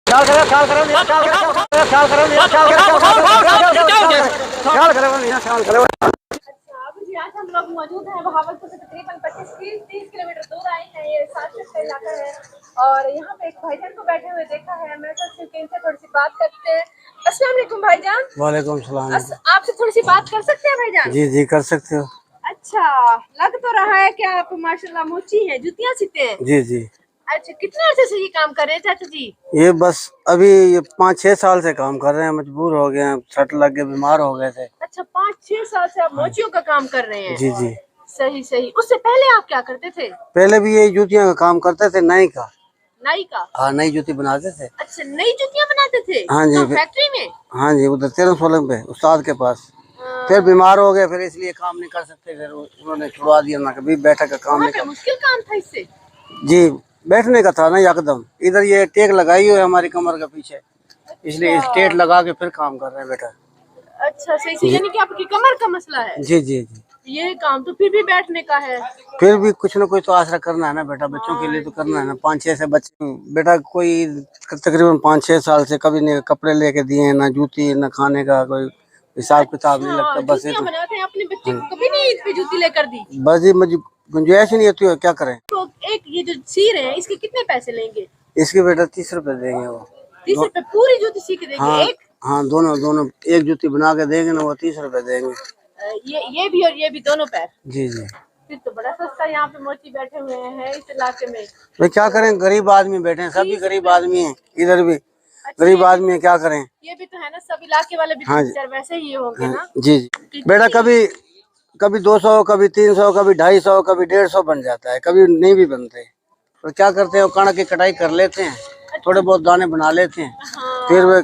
जी आज हम लोग मौजूद हैं बहावलपुर से तकरीबन 25-30 किलोमीटर दूर आए हैं। ये साथ का इलाका है और यहाँ पे एक भाईजान को बैठे हुए देखा है। मैं सोचती हूँ कि इनसे थोड़ी सी बात करते हैं। अस्सलाम वालेकुम भाईजान। वालेकुम सलाम। आपसे थोड़ी सी बात कर सकते हैं भाईजान? जी जी कर सकते हो। अच्छा, लग तो रहा है कि आप माशाल्लाह मोची हैं, जुतियाँ सीते हैं। जी जी। अच्छा, कितने अर्से से ये काम कर रहे हैं चाचा जी? ये बस अभी ये 5-6 साल से काम कर रहे हैं, मजबूर हो गए हैं, सट लग के बीमार हो गए थे। अच्छा, 5-6 साल से आप मोचियों का काम कर रहे हैं? जी जी। सही सही। उससे पहले आप क्या करते थे? पहले भी ये जूतियों का काम करते थे, नाई का। नाई का? हाँ, नई जूती बनाते थे। अच्छा, नई जुतियाँ बनाते थे? हाँ जी। तो फैक्ट्री में? हाँ जी, उधर 13 सोलंग पे उस्ताद के पास। फिर बीमार हो गए, फिर इसलिए काम नहीं कर सकते, फिर उन्होंने छुड़वा दिया ना, कभी बैठक का काम नहीं कर। मुश्किल काम था इससे? जी, बैठने का था ना एकदम। इधर ये टेक लगाई हुई है हमारी कमर के पीछे, इसलिए स्टेट लगा के फिर काम कर रहे हैं बेटा। अच्छा, सही सही। यानी कि आपकी कमर का मसला है? जी जी जी। ये काम तो फिर भी बैठने का है। फिर भी कुछ ना कुछ तो आसरा करना है ना बेटा, बच्चों के लिए तो करना है ना। 5-6 से बच्चे बेटा, कोई तकरीबन 5-6 साल से कभी नहीं कपड़े लेके दिए, ना जूती, ना खाने का कोई हिसाब किताब नहीं लगता। बस जूतियाँ बनाते हैं अपने बच्चे को, कभी नहीं ईद पे जूती लेकर दी? बस जी, मुझे गुंजाइश ही नहीं होती है, क्या करें। तो एक ये जो सी रहे हैं इसके कितने पैसे लेंगे? इसके बेटा 30 रुपए देंगे वो। 30 रुपए पूरी जूती सी के देंगे? हाँ एक? हाँ, दोनों दोनों एक जूती बना के देंगे ना, वो 30 रुपए देंगे। ये भी और ये भी दोनों पैर? जी जी। फिर तो बड़ा सस्ता। यहाँ पे मोची बैठे हुए हैं इस इलाके में। भाई क्या करें, गरीब आदमी बैठे हैं, सभी गरीब आदमी हैं, इधर भी गरीब आदमी है, क्या करें। ये भी तो है ना, सब इलाके वाले भी हाँ तो वैसे ही होंगे ना? जी जी बेटा, कभी कभी 200, कभी 300, कभी 250, कभी 150 बन जाता है, कभी नहीं भी बनते। तो क्या करते हैं, कणक की कटाई कर लेते हैं, थोड़े बहुत दाने बना लेते हैं। हाँ, फिर वे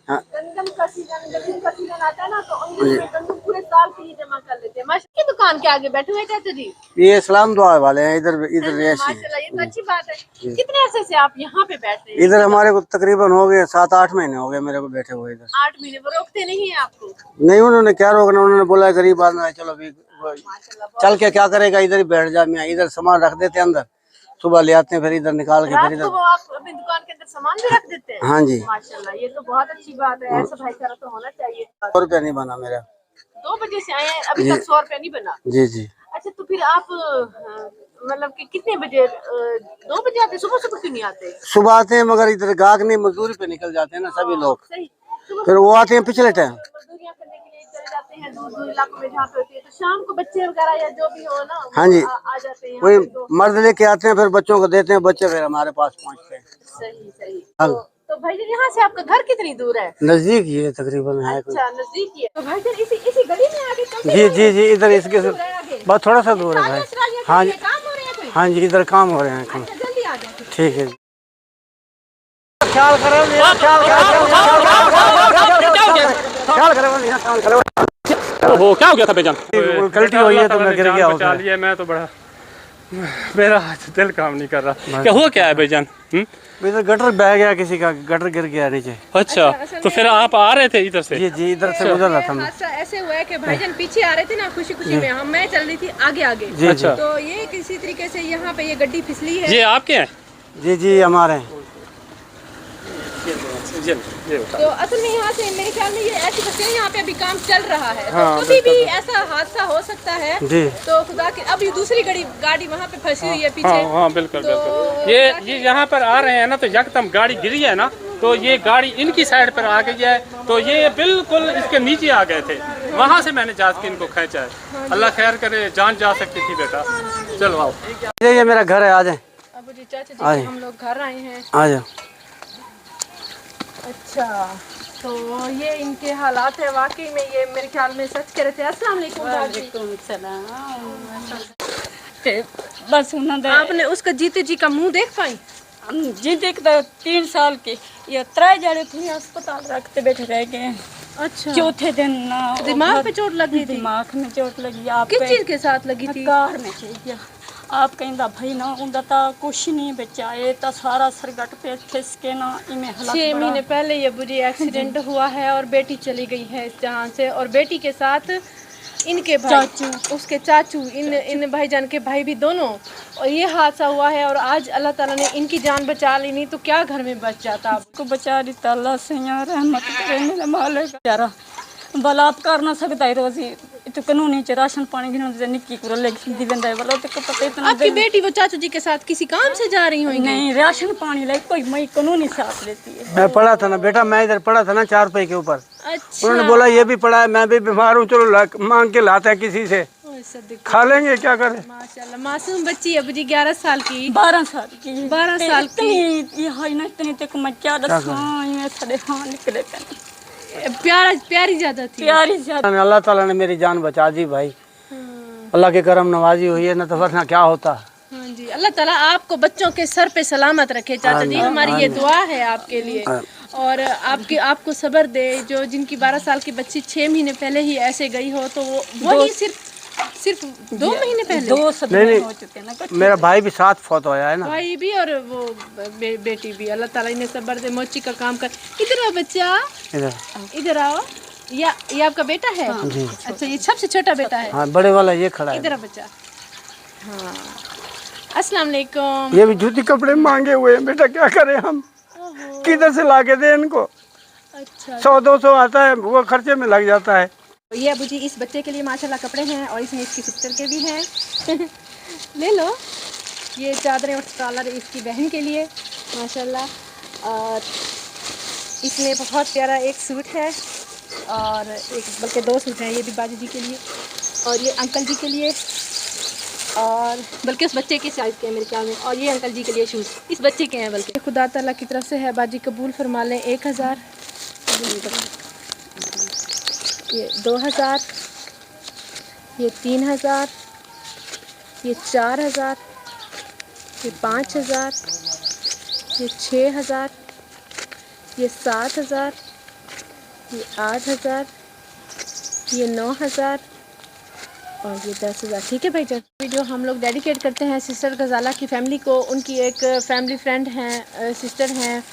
गंदम का सीजन आता है ना, तो उनमें गंदम पूरे साल के लिए जमा कर लेते हैं। माशाल्लाह, की दुकान के आगे बैठे हुए चाचा जी? ये इस्लाम दुआ वाले हैं, इधर इधर ऐसी माशाल्लाह, ये तो अच्छी बात है। कितने अरसे से आप यहाँ पे बैठ रहे हैं? इधर हमारे को तकरीबन हो गए 7-8 महीने हो गए मेरे को बैठे हुए इधर। 8 महीने? वो रोकते नहीं है आपको? नहीं, उन्होंने क्या रोकना, उन्होंने बोला गरीब आदमी है, चलो भी चल के क्या करेगा, इधर ही बैठ जा। मैं इधर सामान रख देते अंदर, सुबह ले आते हैं, फिर इधर निकाल के फिर इधर। तो आप अपनी दुकान के अंदर सामान भी रख देते हैं? हाँ जी। माशाल्लाह, ये तो बहुत अच्छी बात है। ऐसा भाईचारा तो होना चाहिए। 100 रुपया नहीं बना मेरा। 2 बजे से आए हैं, अभी तक 100 रुपया नहीं बना? जी जी। अच्छा, तो फिर आप मतलब कि कितने बजे 2 बजे आते? सुबह सुबह क्यों नहीं आते? सुबह आते हैं, मगर इधर गाहक नहीं, मजदूरी पे निकल जाते हैं ना सभी लोग। सही। फिर वो आते हैं पिछले टाइम, मजदूरियाँ करने के लिए चले जाते हैं दूर दूर इलाकों में जहाँ पे होती है, तो शाम को बच्चे वगैरह या जो भी हो ना, हाँ जी, आ जाते हैं। वही मर्द लेके आते हैं, फिर बच्चों को देते हैं, बच्चे फिर हमारे पास पहुँचते हैं। सही सही। तो भाई जी, यहाँ से आपका घर कितनी दूर है? नजदीक ही है तकरीबन है। अच्छा, नजदीक ही है। तो भाई जी इसी गली में आगे चलते जी जी जी, इधर इसके बस थोड़ा सा दूर है भाई। हाँ जी, काम हो रहे हैं कोई? हाँ जी, इधर काम हो रहे हैं। अच्छा, जल्दी आ जाओ। ठीक है। ओहो, क्या हो गया था बेजान? गलती हुई है तो मैं गिर गया। बचा लिया, मैं तो बड़ा, मेरा दिल काम नहीं कर रहा। क्या हुआ, क्या है बेजान? इधर गटर बह गया, किसी का गटर गिर गया नीचे। अच्छा, तो फिर आप आ रहे थे इधर से? जी जी, इधर से गुजर रहा था मैं। हादसा ऐसे हुआ है कि भाईजान पीछे आ रहे थे ना, खुशी खुशी में मैं चल रही थी आगे आगे। जी जी। तो ये किसी तरीके से यहाँ पे ये गड्डी फिसली है। ये आपके हैं? जी जी, हमारे हैं। तो असल में यहाँ से मेरे ख्याल में ये ऐसी फंसे हैं, यहाँ पे अभी काम चल रहा है। तो कभी भी ऐसा हादसा हो सकता है जी। तो खुदा के, अभी दूसरी गाड़ी वहाँ पे फंसी हुई है पीछे। हाँ बिल्कुल बिल्कुल। ये यहाँ पर आ रहे हैं ना, तो यकदम गाड़ी गिरी है ना, तो ये गाड़ी इनकी साइड पर आ गई है, तो ये बिल्कुल इसके नीचे आ गए थे। वहाँ से मैंने जाके के इनको खींचा है। अल्लाह खैर करे, जान जा सकती थी बेटा। चलो आओ। ये मेरा घर है, आ जाए। अबू जी, चाचा जी, हम लोग घर आए हैं। आ जाओ। अच्छा, तो ये इनके हालात है वाकई में, ये मेरे ख्याल में सच कह रहे थे। अस्सलाम वालेकुम। बस उन्होंने आपने उसका जीते जी का मुंह देख पाई? जी देख 3 साल के ये 3 जने थे, अस्पताल रखते बैठे रह गए। अच्छा, चौथे दिन ना दिमाग पे चोट लगी थी? दिमाग में चोट लगी। आप किस चीज के साथ लगी थी? कार में चाहिए। आप कहता भाई ना उनका तो कुछ नहीं बचा, ये तो सारा सरगट पे खिस के ना इमें 6 महीने पहले ये बुरी एक्सीडेंट हुआ है और बेटी चली गई है इस जहां से, और बेटी के साथ इनके भाई, चाचू। उसके चाचू, इन भाईजान के भाई भी दोनों, और ये हादसा हुआ है। और आज अल्लाह ताला ने इनकी जान बचा ली, नहीं तो क्या घर में बच जाता। को बचा दी अल्लाह से यार, रहमत करे मेरे मालिक यारा। बलात्कार ना सकता है रोजी तो कानूनी च राशन पानी गिनते निक्की को लेके दी बंदा वाला तो पता इतना। आपकी बेटी वो चाचू जी के साथ किसी काम से जा रही होंगी? नहीं, राशन पानी ले कोई मई कानूनी साथ लेती है। मैं पढ़ा था ना बेटा, मैं इधर पढ़ा था ना 4 रुपए के ऊपर। अच्छा, उन्होंने बोला ये भी पढ़ा है, मैं भी बीमार हूँ, चलो मांग के लाते हैं किसी से, खा लेंगे, क्या करें। माशाल्लाह मासूम बच्ची है जी, 11 साल की, 12 साल की, 12 साल की। ये है ना इतनी तक मच्चा दसा ये सारे हां निकले थे। प्यारी ज्यादा थी, प्यारी ज्यादा। अल्लाह ताला ने मेरी जान बचा दी भाई, अल्लाह के करम नवाजी हुई है, ना तो वरना क्या होता। हाँ जी, अल्लाह ताला आपको बच्चों के सर पे सलामत रखे चाचा जी, हमारी ये दुआ है आपके लिए। और आपको सब्र दे। जो जिनकी 12 साल की बच्ची 6 महीने पहले ही ऐसे गई हो, तो वो ही सिर्फ 2 महीने पहले 2 सदमे हो चुके ना। मेरा भाई भी साथ फौत होया है ना, भाई भी और वो बेटी भी। अल्लाह ताला इन्हें सब्र दे, मोची का काम कर। इधर आओ बच्चा, इधर आओ। ये आपका बेटा है? जी। अच्छा, ये सबसे छोटा बेटा है? हाँ, बड़े वाला ये खड़ा है। इधर आ बच्चा। हाँ, अस्सलाम वालेकुम। ये भी जूती कपड़े मांगे हुए हैं बेटा, क्या करें हम, किधर से ला के दे इनको। अच्छा, 100-200 आता है, वो खर्चे में लग जाता है। ये अबू जी इस बच्चे के लिए माशाल्लाह कपड़े हैं, और इसमें इसकी सिस्टर के भी हैं। ले लो। ये चादरें और स्टॉलर इसकी बहन के लिए माशाल्लाह। और इसमें बहुत प्यारा एक सूट है, और एक बल्कि 2 सूट हैं, ये भी बाजू जी के लिए और ये अंकल जी के लिए, और बल्कि उस बच्चे के साइज़ के हैं मेरे ख्याल में। और ये अंकल जी के लिए शूज़ इस बच्चे के हैं, बल्कि खुदा ताला की तरफ से है। बाजी कबूल फरमा लें। 1000, ये 2000, ये 3000, ये 4000, ये 5000, ये 6000, ये 7000, ये 8000, ये 9000 और ये 10,000। ठीक है भाई जान। वीडियो हम लोग डेडिकेट करते हैं सिस्टर गजाला की फैमिली को। उनकी एक फैमिली फ्रेंड हैं, सिस्टर हैं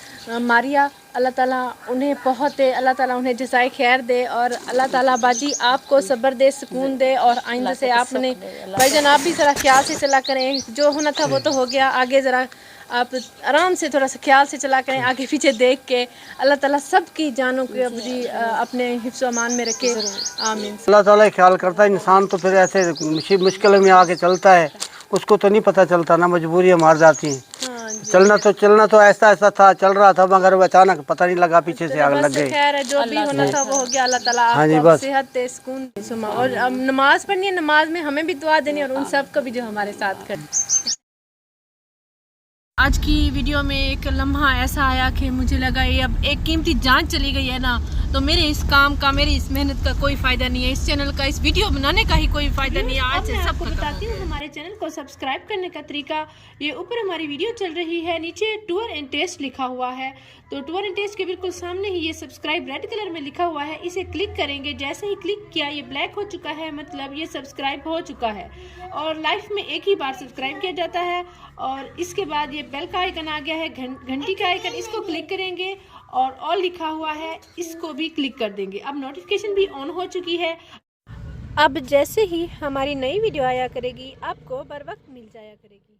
मारिया। अल्लाह ताला उन्हें बहुत दे, अल्लाह ताला उन्हें जज़ाए खैर दे, और अल्लाह ताला बाजी आपको सब्र दे, सुकून दे। और आइंदा से आपने भाईजान आप भी ज़रा ख्याल से चला करें। जो होना था वो तो हो गया, आगे ज़रा आप आराम से थोड़ा सा ख्याल से चला करें, आगे पीछे देख के। अल्लाह ताला सब की जानों को जी अपने हिफ्ज़ अमान में रखे, आमीन। अल्लाह ताला ख्याल करता है, इंसान तो फिर ऐसे मुश्किल में आके चलता है, उसको तो नहीं पता चलता ना, मजबूरियाँ मार जाती हैं। चलना तो ऐसा था, चल रहा था, मगर अचानक पता नहीं लगा पीछे से आग लग गई। खैर है, जो भी होना था वो हो गया। अल्लाह ताला आपको सेहत दे, सुकून दे। और अब नमाज पढ़नी है, नमाज में हमें भी दुआ देनी, और उन सब को भी जो हमारे साथ कर। आज की वीडियो में एक लम्हा ऐसा आया कि मुझे लगा ये अब एक कीमती जान चली गई है ना, तो मेरे इस काम का, मेरी इस मेहनत का कोई फ़ायदा नहीं है, इस चैनल का, इस वीडियो बनाने का ही कोई फ़ायदा नहीं है। आज से सबको बताती हूँ हमारे चैनल को सब्सक्राइब करने का तरीका। ये ऊपर हमारी वीडियो चल रही है, नीचे टूर एंड टेस्ट लिखा हुआ है, तो टूर एंड टेस्ट के बिल्कुल सामने ही ये सब्सक्राइब रेड कलर में लिखा हुआ है, इसे क्लिक करेंगे। जैसे ही क्लिक किया ये ब्लैक हो चुका है, मतलब ये सब्सक्राइब हो चुका है। और लाइफ में एक ही बार सब्सक्राइब किया जाता है। और इसके बाद ये बेल का आइकन आ गया है, घंटी का आइकन, इसको क्लिक करेंगे, और ऑल लिखा हुआ है, इसको भी क्लिक कर देंगे। अब नोटिफिकेशन भी ऑन हो चुकी है। अब जैसे ही हमारी नई वीडियो आया करेगी, आपको बर वक्त मिल जाया करेगी।